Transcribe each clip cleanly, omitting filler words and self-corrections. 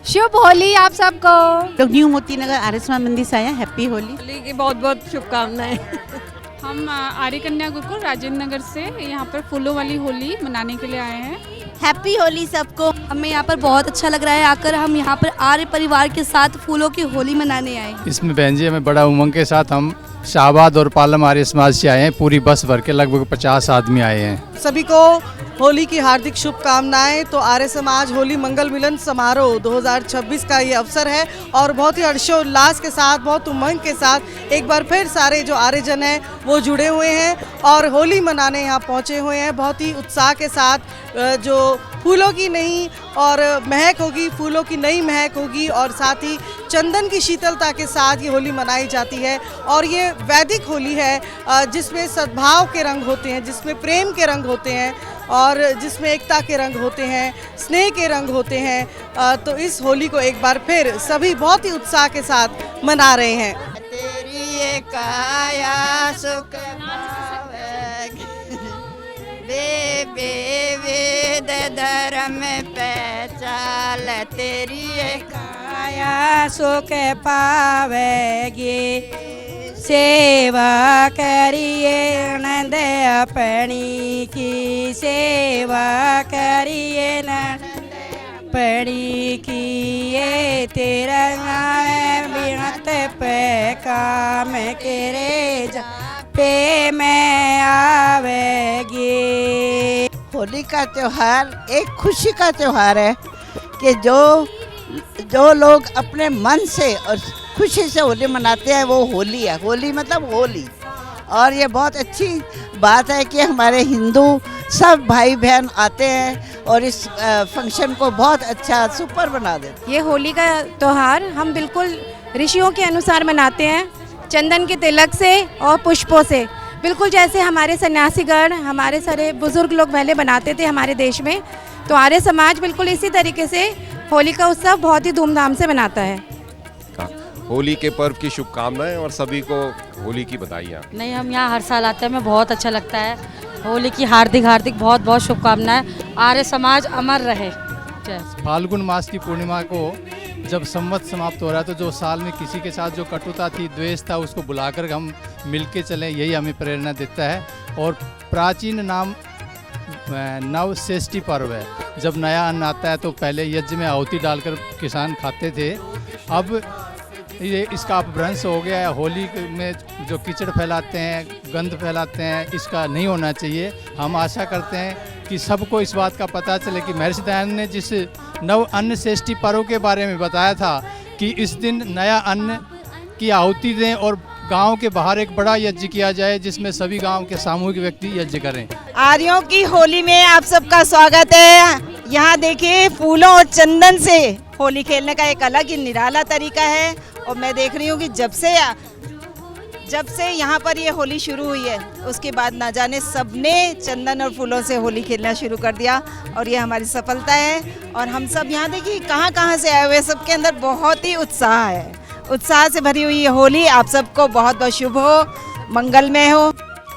शुभ होली आप सबको। लोग न्यू मोती नगर आर्य मंदिर से आए हैं। हैप्पी होली। होली की बहुत बहुत शुभकामनाएं। हम आर्य कन्या गुरुकुल राजेंद्र नगर से यहाँ पर फूलों वाली होली मनाने के लिए आए हैं। हैप्पी होली सबको। हमें यहाँ पर बहुत अच्छा लग रहा है आकर। हम यहाँ पर आर्य परिवार के साथ फूलों की होली मनाने आए। इसमें बहन जी हमें बड़ा उमंग के साथ हम शाहबाद और पालम आर्य समाज से आए हैं। पूरी बस भर के लगभग 50 आदमी आए हैं। सभी को होली की हार्दिक शुभकामनाएं। तो आर्य समाज होली मंगल मिलन समारोह 2026 का ये अवसर है और बहुत ही हर्षोल्लास के साथ, बहुत उमंग के साथ एक बार फिर सारे जो आर्यजन हैं वो जुड़े हुए हैं और होली मनाने यहाँ पहुँचे हुए हैं। बहुत ही उत्साह के साथ जो फूलों की नई और महक होगी, फूलों की नई महक होगी और साथ ही चंदन की शीतलता के साथ ये होली मनाई जाती है। और ये वैदिक होली है जिसमें सद्भाव के रंग होते हैं, जिसमें प्रेम के रंग होते हैं और जिसमें एकता के रंग होते हैं, स्नेह के रंग होते हैं। तो इस होली को एक बार फिर सभी बहुत ही उत्साह के साथ मना रहे हैं। तेरी ये काया सुख वेद धर्म पहचाल। तेरी ये काया सुख पावेगी। सेवा करिए नंद अपनी की। सेवा करिए नंद अपनी की। ये तेरा बिनत पे काम करे जा पे मैं आवेगी। होली का त्योहार एक खुशी का त्योहार है कि जो लोग अपने मन से और खुशी से होली मनाते हैं वो होली है। होली मतलब होली। और ये बहुत अच्छी बात है कि हमारे हिंदू सब भाई बहन आते हैं और इस फंक्शन को बहुत अच्छा सुपर बना देते हैं। ये होली का त्योहार हम बिल्कुल ऋषियों के अनुसार मनाते हैं, चंदन के तिलक से और पुष्पों से, बिल्कुल जैसे हमारे सन्यासीगण, हमारे सारे बुजुर्ग लोग पहले बनाते थे हमारे देश में। तो आर्य समाज बिल्कुल इसी तरीके से होली का उत्सव बहुत ही धूमधाम से मनाता है। होली के पर्व की शुभकामनाएं और सभी को होली की बधाइयाँ। नहीं, हम यहाँ हर साल आते हैं, हमें बहुत अच्छा लगता है। होली की हार्दिक हार्दिक बहुत बहुत शुभकामनाएं। आर्य समाज अमर रहे। फाल्गुन मास की पूर्णिमा को जब संवत समाप्त हो रहा है तो जो साल में किसी के साथ जो कटुता थी, द्वेष था, उसको बुलाकर हम मिलके चलें, यही हमें प्रेरणा देता है। और प्राचीन नाम नवषष्ठी पर्व है। जब नया अन्न आता है तो पहले यज्ञ में आहुति डालकर किसान खाते थे। अब ये इसका अपभ्रंश हो गया है। होली में जो कीचड़ फैलाते हैं, गंध फैलाते हैं, इसका नहीं होना चाहिए। हम आशा करते हैं कि सबको इस बात का पता चले कि महर्षि दयानंद ने जिस नव अन्न षष्ठी पर्व के बारे में बताया था कि इस दिन नया अन्न की आहुति दें और गांव के बाहर एक बड़ा यज्ञ किया जाए जिसमें सभी गांव के सामूहिक व्यक्ति यज्ञ करें। आर्यों की होली में आप सबका स्वागत है। यहाँ देखिए फूलों और चंदन से होली खेलने का एक अलग ही निराला तरीका है। और मैं देख रही हूँ कि जब से यहाँ पर ये होली शुरू हुई है उसके बाद ना जाने सबने चंदन और फूलों से होली खेलना शुरू कर दिया और ये हमारी सफलता है। और हम सब यहाँ देखिए कहाँ से आए हुए, सबके अंदर बहुत ही उत्साह है। उत्साह से भरी हुई ये होली आप सबको बहुत बहुत शुभ हो, मंगलमय हो।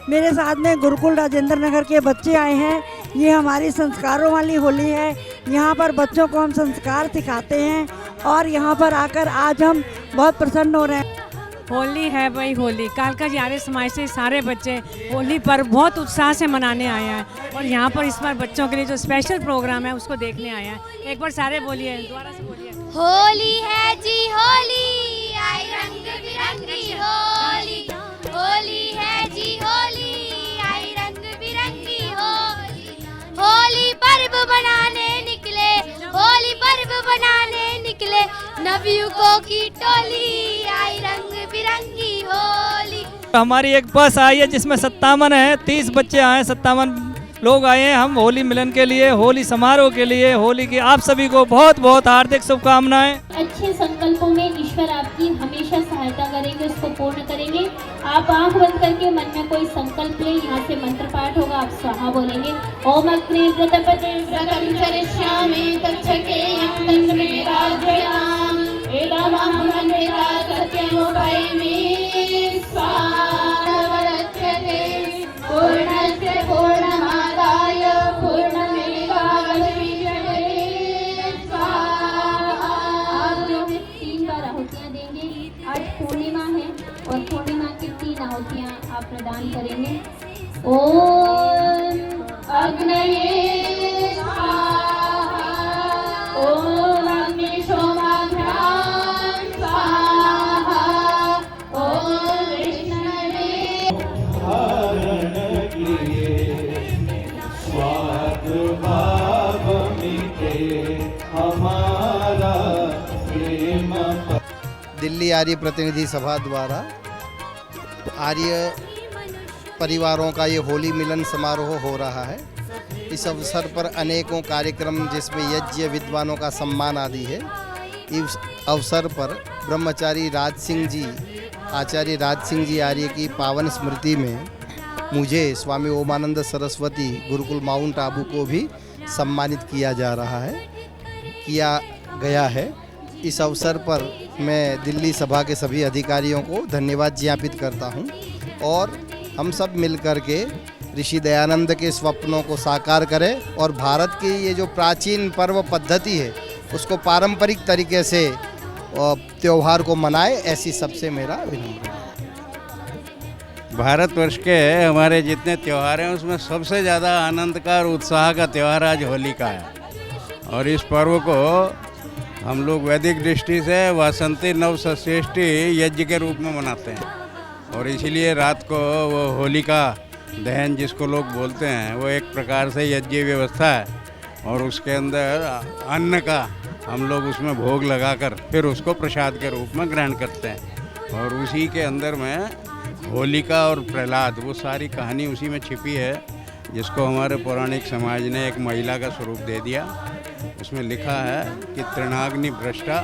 मेरे साथ में गुरुकुल राजेंद्र नगर के बच्चे आए हैं। ये हमारी संस्कारों वाली होली है। यहाँ पर बच्चों को हम संस्कार सिखाते हैं और यहाँ पर आकर आज हम बहुत प्रसन्न हो रहे हैं। होली है भाई, होली कालका जी आर्य समाज से सारे बच्चे होली पर बहुत उत्साह से मनाने आए हैं और यहाँ पर इस बार बच्चों के लिए जो स्पेशल प्रोग्राम है उसको देखने आए हैं। एक बार सारे बोलिए, दोबारा से बोलिए। होली है जी होली, आई रंग बिरंगी होली। होली है जी होली, आई रंग बिरंगी होली। होली पर्व बनाने निकले, होली पर्व बनाने निकले नवयुवकों की टोली, आई रंग बिरंगी होली। हमारी एक बस आई है जिसमें 57 है, 30 बच्चे आए, 57 लोग आए हैं हम होली मिलन के लिए, होली समारोह के लिए। होली की आप सभी को बहुत बहुत हार्दिक शुभकामनाएं। अच्छे संकल्पों में ईश्वर आपकी हमेशा सहायता करेंगे, उसको पूर्ण करेंगे। आप आंख बंद करके मन में कोई संकल्प लें, यहाँ से मंत्र पाठ होगा, आप स्वाहा बोलेंगे। ओम अग्नि व्रतपते व्रतं चरिष्यामि तच्छके यं तन्मे राजयाम एदामहं मन्यता सत्यमुपैमि स्वाहा। वरच्यते पूर्णस्य पूर्णमादाय पूर्णमेवावशिष्यते स्वाहा। दिल्ली आर्य प्रतिनिधि सभा द्वारा आर्य परिवारों का ये होली मिलन समारोह हो रहा है। इस अवसर पर अनेकों कार्यक्रम जिसमें यज्ञ विद्वानों का सम्मान आदि है। इस अवसर पर ब्रह्मचारी राज सिंह जी, आचार्य राज सिंह जी आर्य की पावन स्मृति में मुझे स्वामी ओमानंद सरस्वती गुरुकुल माउंट आबू को भी सम्मानित किया गया है। इस अवसर पर मैं दिल्ली सभा के सभी अधिकारियों को धन्यवाद ज्ञापित करता हूं और हम सब मिलकर के ऋषि दयानंद के स्वप्नों को साकार करें और भारत की ये जो प्राचीन पर्व पद्धति है उसको पारंपरिक तरीके से त्यौहार को मनाए, ऐसी सबसे मेरा विनम्र है। भारतवर्ष के हमारे जितने त्यौहार हैं उसमें सबसे ज़्यादा आनंद का और उत्साह का त्यौहार आज होली का है और इस पर्व को हम लोग वैदिक दृष्टि से वासंती नवसृष्टि यज्ञ के रूप में मनाते हैं और इसीलिए रात को वो होलिका दहन जिसको लोग बोलते हैं वो एक प्रकार से यज्ञ व्यवस्था है और उसके अंदर अन्न का हम लोग उसमें भोग लगाकर फिर उसको प्रसाद के रूप में ग्रहण करते हैं और उसी के अंदर में होलिका और प्रहलाद वो सारी कहानी उसी में छिपी है जिसको हमारे पौराणिक समाज ने एक महिला का स्वरूप दे दिया। उसमें लिखा है कि तृणाग्नि भ्रष्टा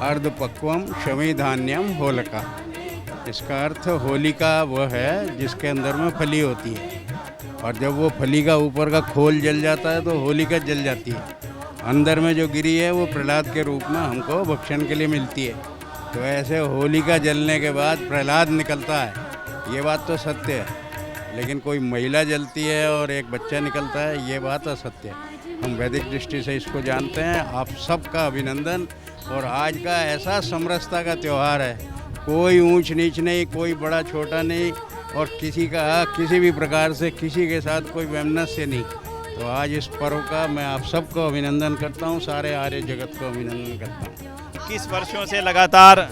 अर्धपक्वम शमी धान्यम होलिका। इसका अर्थ होलिका वह है जिसके अंदर में फली होती है और जब वो फली का ऊपर का खोल जल जाता है तो होलिका जल जाती है। अंदर में जो गिरी है वो प्रहलाद के रूप में हमको भक्षण के लिए मिलती है। तो ऐसे होलिका जलने के बाद प्रहलाद निकलता है, ये बात तो सत्य है, लेकिन कोई महिला जलती है और एक बच्चा निकलता है, ये बात असत्य है। हम वैदिक दृष्टि से इसको जानते हैं। आप सबका अभिनंदन। और आज का ऐसा समरसता का त्यौहार है, कोई ऊंच नीच नहीं, कोई बड़ा छोटा नहीं और किसी का किसी भी प्रकार से किसी के साथ कोई वैमनस्य नहीं। तो आज इस पर्व का मैं आप सबको अभिनंदन करता हूँ, सारे आर्य जगत को अभिनंदन करता हूँ। 21 वर्षों से लगातार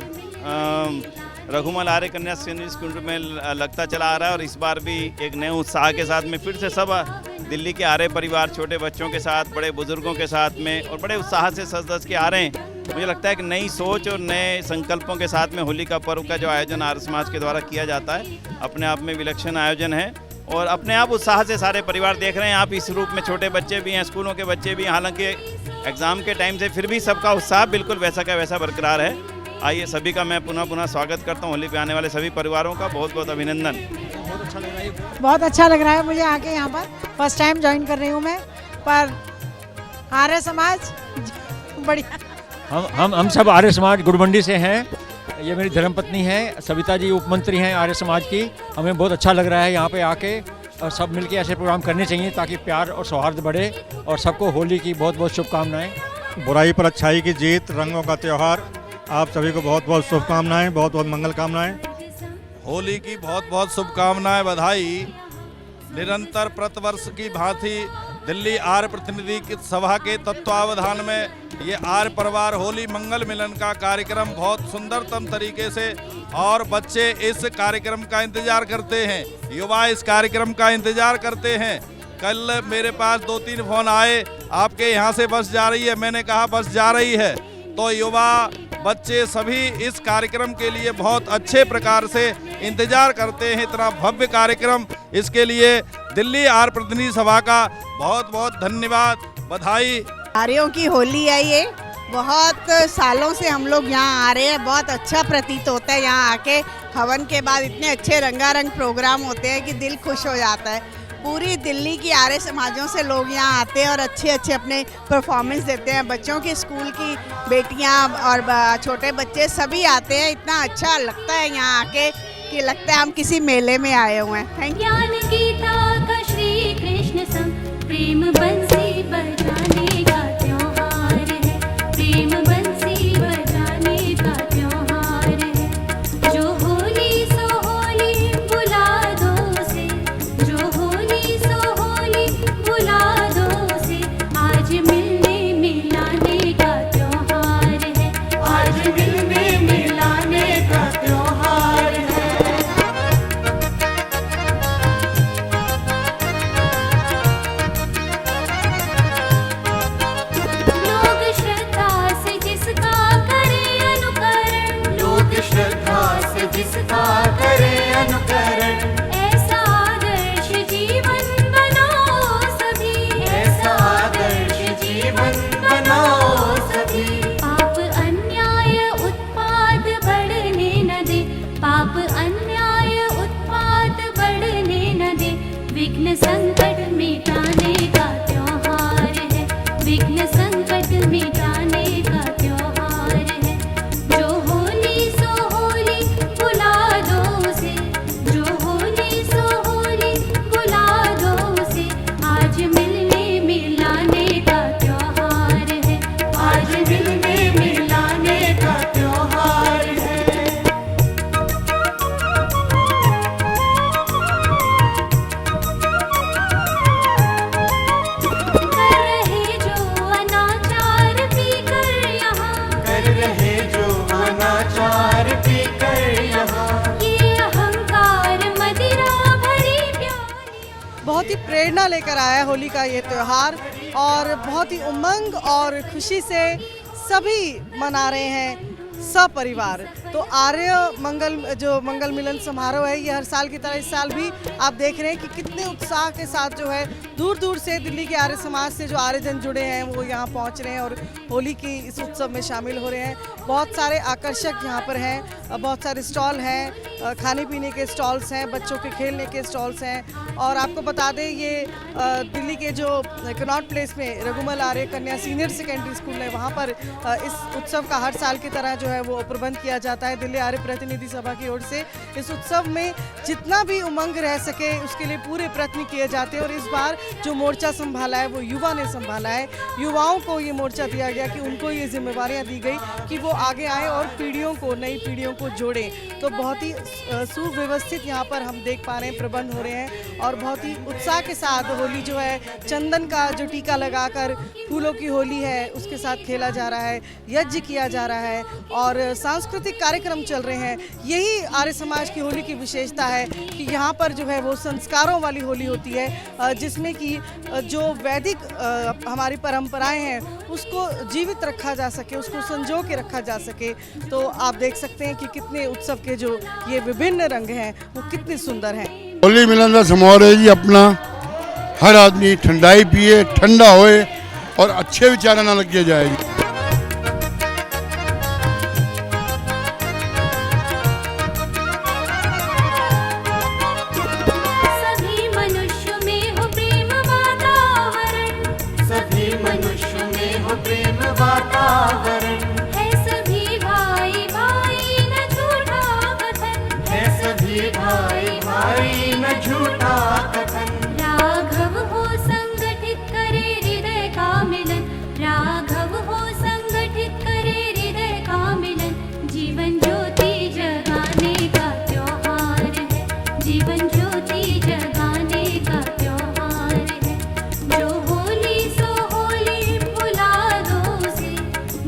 रघुमल आर्य कन्या सीनियर स्कूल में लगता चला आ रहा है और इस बार भी एक नए उत्साह के साथ में फिर से सब दिल्ली के आर्य परिवार छोटे बच्चों के साथ, बड़े बुजुर्गों के साथ में और बड़े उत्साह से सज धज के आ रहे हैं। मुझे लगता है कि नई सोच और नए संकल्पों के साथ में होली का पर्व का जो आयोजन आर्य समाज के द्वारा किया जाता है अपने आप में विलक्षण आयोजन है और अपने आप उत्साह से सारे परिवार देख रहे हैं। आप इस रूप में छोटे बच्चे भी हैं, स्कूलों के बच्चे भी, हालांकि एग्ज़ाम के टाइम से फिर भी सबका उत्साह बिल्कुल वैसा का वैसा बरकरार है। आइए सभी का मैं पुनः स्वागत करता हूँ। होली पे आने वाले सभी परिवारों का बहुत बहुत अभिनंदन। बहुत अच्छा लग रहा है मुझे आके यहाँ पर। फर्स्ट टाइम ज्वाइन कर रही हूँ मैं, पर आर्य समाज बढ़िया। हम सब आर्य समाज गुड़मंडी से हैं। ये मेरी धर्मपत्नी है, सविता जी उपमंत्री हैं आर्य समाज की। हमें बहुत अच्छा लग रहा है यहाँ पे आके और सब मिलके ऐसे प्रोग्राम करने चाहिए ताकि प्यार और सौहार्द बढ़े और सबको होली की बहुत बहुत शुभकामनाएं। बुराई पर अच्छाई की जीत, रंगों का त्यौहार, आप सभी को बहुत बहुत शुभकामनाएं, बहुत बहुत मंगल कामनाएं। होली की बहुत बहुत शुभकामनाएं, बधाई। निरंतर प्रतिवर्ष की भांति दिल्ली आर्य प्रतिनिधि की सभा के तत्वावधान में ये आर्य परिवार होली मंगल मिलन का कार्यक्रम बहुत सुंदरतम तरीके से और बच्चे इस कार्यक्रम का इंतजार करते हैं, युवा इस कार्यक्रम का इंतजार करते हैं। कल मेरे पास 2-3 फोन आए, आपके यहाँ से बस जा रही है, मैंने कहा बस जा रही है। तो युवा बच्चे सभी इस कार्यक्रम के लिए बहुत अच्छे प्रकार से इंतजार करते हैं। इतना भव्य कार्यक्रम, इसके लिए दिल्ली आर्य प्रतिनिधि सभा का बहुत बहुत धन्यवाद, बधाई। आर्यों की होली है ये, बहुत सालों से हम लोग यहाँ आ रहे हैं। बहुत अच्छा प्रतीत होता है यहाँ आके। हवन के बाद इतने अच्छे रंगारंग प्रोग्राम होते हैं कि दिल खुश हो जाता है। पूरी दिल्ली की आर्य समाजों से लोग यहाँ आते हैं और अच्छे अच्छे अपने परफॉर्मेंस देते हैं। बच्चों की स्कूल की बेटियाँ और छोटे बच्चे सभी आते हैं। इतना अच्छा लगता है यहाँ आके कि लगता है हम किसी मेले में आए हुए हैं। थैंक प्रेरणा लेकर आया है होली का ये त्यौहार, और बहुत ही उमंग और खुशी से सभी मना रहे हैं सपरिवार। तो आर्य मंगल मिलन समारोह है, ये हर साल की तरह इस साल भी आप देख रहे हैं कि कितने उत्साह के साथ जो है दूर दूर से दिल्ली के आर्य समाज से जो आर्यजन जुड़े हैं वो यहाँ पहुँच रहे हैं और होली की इस उत्सव में शामिल हो रहे हैं। बहुत सारे आकर्षक यहाँ पर हैं, बहुत सारे स्टॉल हैं, खाने पीने के स्टॉल्स हैं, बच्चों के खेलने के स्टॉल्स हैं। और आपको बता दें ये दिल्ली के जो कनॉट प्लेस में रघुमल आर्य कन्या सीनियर सेकेंडरी स्कूल है, वहाँ पर इस उत्सव का हर साल की तरह जो है वो प्रबंध किया जाता है दिल्ली आर्य प्रतिनिधि सभा की ओर से। इस उत्सव में जितना भी उमंग रह सके उसके लिए पूरे प्रयत्न किए जाते हैं। और इस बार जो मोर्चा संभाला है वो युवा ने संभाला है। युवाओं को ये मोर्चा दिया गया कि उनको ये जिम्मेवारियां दी गई कि वो आगे आए और नई पीढ़ियों को जोड़ें। तो बहुत ही सुव्यवस्थित यहाँ पर हम देख पा रहे हैं प्रबंध हो रहे हैं और बहुत ही उत्साह के साथ होली जो है चंदन का जो टीका लगाकर फूलों की होली है उसके साथ खेला जा रहा है, यज्ञ किया जा रहा है और सांस्कृतिक कार्यक्रम चल रहे हैं। यही आर्य समाज की होली की विशेषता है कि यहाँ पर जो है वो संस्कारों वाली होली होती है, जिसमें कि जो वैदिक हमारी परंपराएं हैं उसको जीवित रखा जा सके, उसको संजो के रखा जा सके। तो आप देख सकते हैं कि कितने उत्सव के जो ये विभिन्न रंग हैं वो कितने सुंदर हैं। होली मिलन का समारोह जी अपना हर आदमी ठंडाई पिए, ठंडा होए और अच्छे विचार ना लगे जाएगी। राघव हो संगठित करे हृदय का मिलन, राघव हो संगठित करे हृदय का मिलन। जीवन ज्योति जगाने का त्योहार है, जीवन ज्योति जगाने का त्योहार है। जो होली सो होली भुला दो से,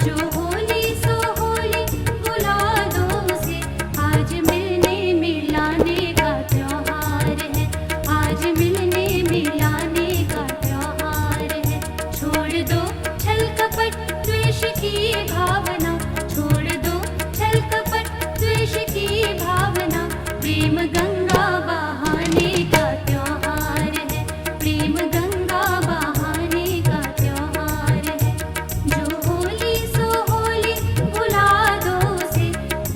जो होली सो होली भुला दो से। आज मिलने मिलाने का त्योहार है, आज मिलने मिलाने का त्योहार है। छोड़ दो छल कपट द्वेष की भावना, छोड़ दो छल कपट द्वेष की भावना। प्रेम गंगा बहाने का त्योहार है, प्रेम गंगा बहाने का त्योहार है। जो होली सो होली भुला दो से,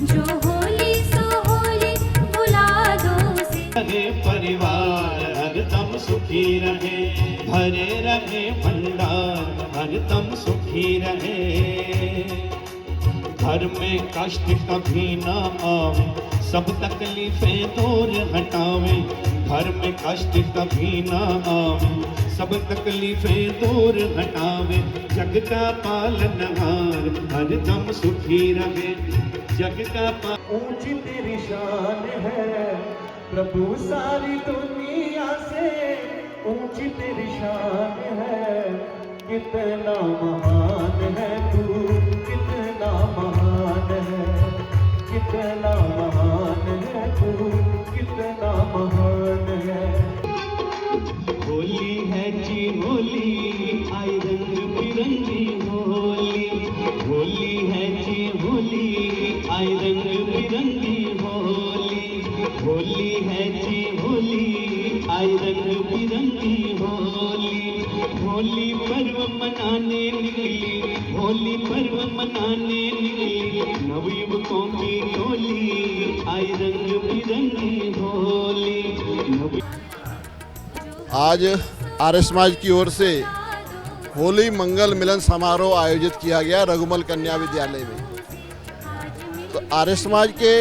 जो होली सो होली भुला दो से। परिवार हरदम सुखी रहे, भरे रहे भंडार हरदम सुखी रहे। घर में कष्ट कभी ना आवे, सब तकलीफें दूर हटावे। घर में कष्ट कभी ना आवे, सब तकलीफें दूर हटावे। जग का पालनहार हरदम सुखी रहे, जग का ऊंची तेरी शान है प्रभु सारी दुनिया से, ऊंची तेरी शान है। कितना महान है तू, कितना महान है, कितना महान है तू, कितना महान है। होली है जी होली, आई रंग बिरंगी होली। होली है जी होली, आई रंग बिरंगी होली। होली है जी होली, आई रंग बिरंगी होली। होली पर्व मनाने निकली, होली पर्व मनाने निकली। नवयुवकों की टोली, आई रंग बिरंगी होली। आज आर्य समाज की ओर से होली मंगल मिलन समारोह आयोजित किया गया रघुमल कन्या विद्यालय में। तो आर्य समाज के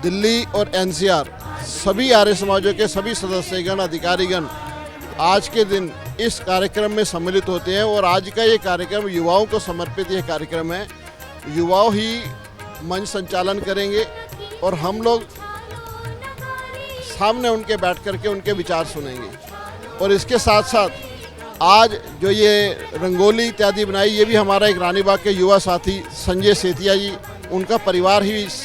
दिल्ली और एनसीआर सभी आर्य समाजों के सभी सदस्यगण अधिकारीगण आज के दिन इस कार्यक्रम में सम्मिलित होते हैं और आज का ये कार्यक्रम युवाओं को समर्पित ये कार्यक्रम है। युवाओं ही मंच संचालन करेंगे और हम लोग सामने उनके बैठ करके उनके विचार सुनेंगे। और इसके साथ साथ आज जो ये रंगोली इत्यादि बनाई, ये भी हमारा एक रानीबाग के युवा साथी संजय सेतिया जी, उनका परिवार ही इस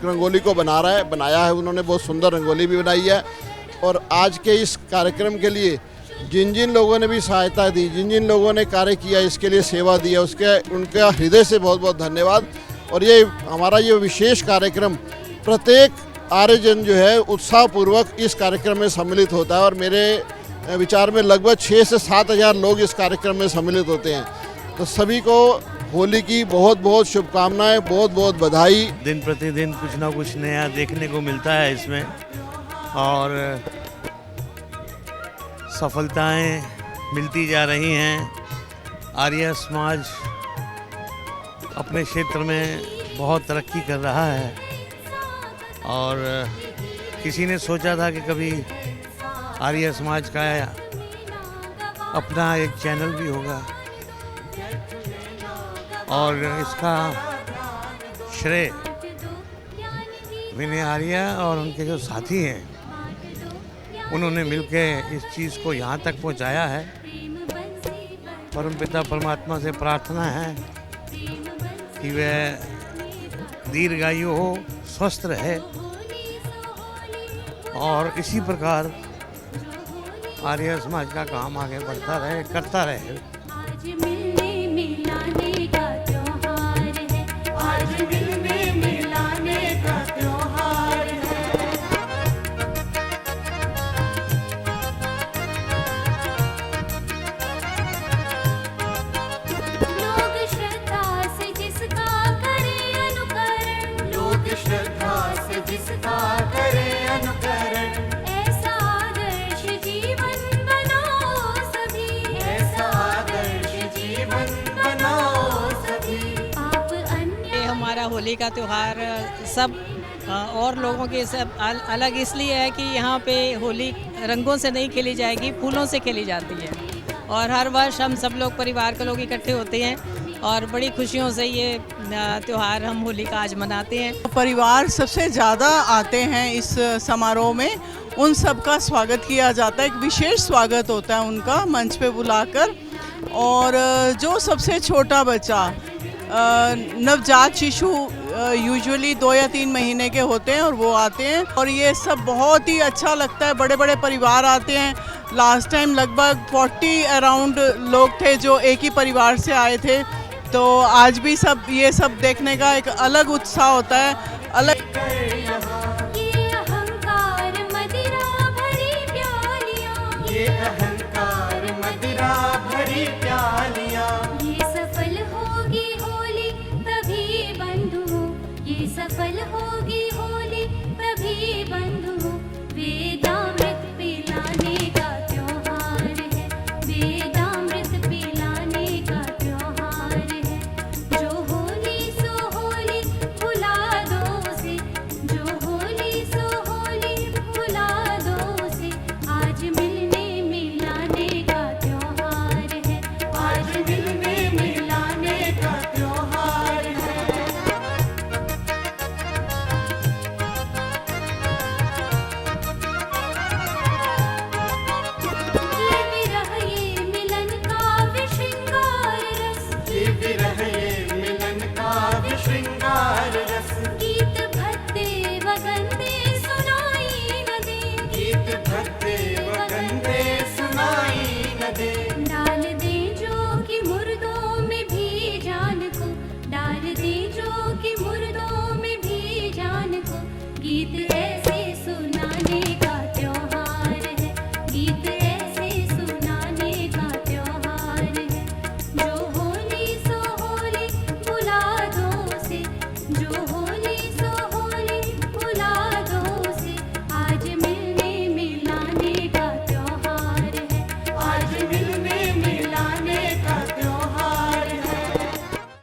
रंगोली को बनाया है। उन्होंने बहुत सुंदर रंगोली भी बनाई है और आज के इस कार्यक्रम के लिए जिन जिन लोगों ने भी सहायता दी, जिन जिन लोगों ने कार्य किया, इसके लिए सेवा दिया, उनका हृदय से बहुत बहुत धन्यवाद। और ये हमारा ये विशेष कार्यक्रम प्रत्येक आर्यजन जो है उत्साहपूर्वक इस कार्यक्रम में सम्मिलित होता है और मेरे विचार में लगभग 6 से 7 हज़ार लोग इस कार्यक्रम में सम्मिलित होते हैं। तो सभी को होली की बहुत बहुत शुभकामनाएं, बहुत बहुत बधाई। दिन प्रतिदिन कुछ ना कुछ नया देखने को मिलता है इसमें और सफलताएं मिलती जा रही हैं। आर्य समाज अपने क्षेत्र में बहुत तरक्की कर रहा है और किसी ने सोचा था कि कभी आर्य समाज का अपना एक चैनल भी होगा और इसका श्रेय विनय आर्य और उनके जो साथी हैं उन्होंने मिलकर इस चीज़ को यहाँ तक पहुँचाया है। परमपिता परमात्मा से प्रार्थना है कि वह दीर्घायु हो, स्वस्थ रहे और इसी प्रकार आर्य समाज का काम आगे बढ़ता रहे, करता रहे। आज मिलने मिलाने का त्योहार है, आज मिलने मिलाने का त्योहार है। लोग श्रद्धा से जिसका करे अनुकरण, लोग श्रद्धा से जिसका करे अनुकरण, ऐसा आदर्श जीवन बनाओ सभी, ऐसा आदर्श जीवन बनाओ सभी। आप अन्य ये हमारा होली का त्यौहार सब और लोगों के सब अलग इसलिए है कि यहाँ पे होली रंगों से नहीं खेली जाएगी, फूलों से खेली जाती है और हर वर्ष हम सब लोग परिवार के लोग इकट्ठे होते हैं और बड़ी खुशियों से ये त्यौहार हम होली का आज मनाते हैं। परिवार सबसे ज़्यादा आते हैं इस समारोह में, उन सब का स्वागत किया जाता है। एक विशेष स्वागत होता है उनका मंच पे बुलाकर। और जो सबसे छोटा बच्चा नवजात शिशु यूजुअली 2 या 3 महीने के होते हैं और वो आते हैं और ये सब बहुत ही अच्छा लगता है। बड़े बड़े परिवार आते हैं। लास्ट टाइम लगभग 40 अराउंड लोग थे जो एक ही परिवार से आए थे। तो आज भी सब ये सब देखने का एक अलग उत्साह होता है। अलग ये अहंकार मदिरा भरी प्यालियां, ये अहंकार मदिरा भरी प्यालियां, ये सफल होगी होली तभी बंधु, ये सफल होगी होली तभी बंधु। वेदामृत पिलाने का त्योहार है, वेदामृत पिलाने का त्योहार है। जो होली सो होली भुला दो से, जो होली सो होली भुला दो से। आज मिलने मिलाने का त्योहार है, आज मिलने मिलाने का त्योहार है। ये विरह ये मिलन काव्य श्रृंगार रस, ये विरह ये मिलन काव्य श्रृंगार रस। गीत भक्ते वगंदे सुनाई न दे, गीत भक्ते वगंदे सुनाई न दे। डाल दे जो कि मुर्दों में भी जान को, डाल दे जो कि मुर्दों में भी जान को। गीत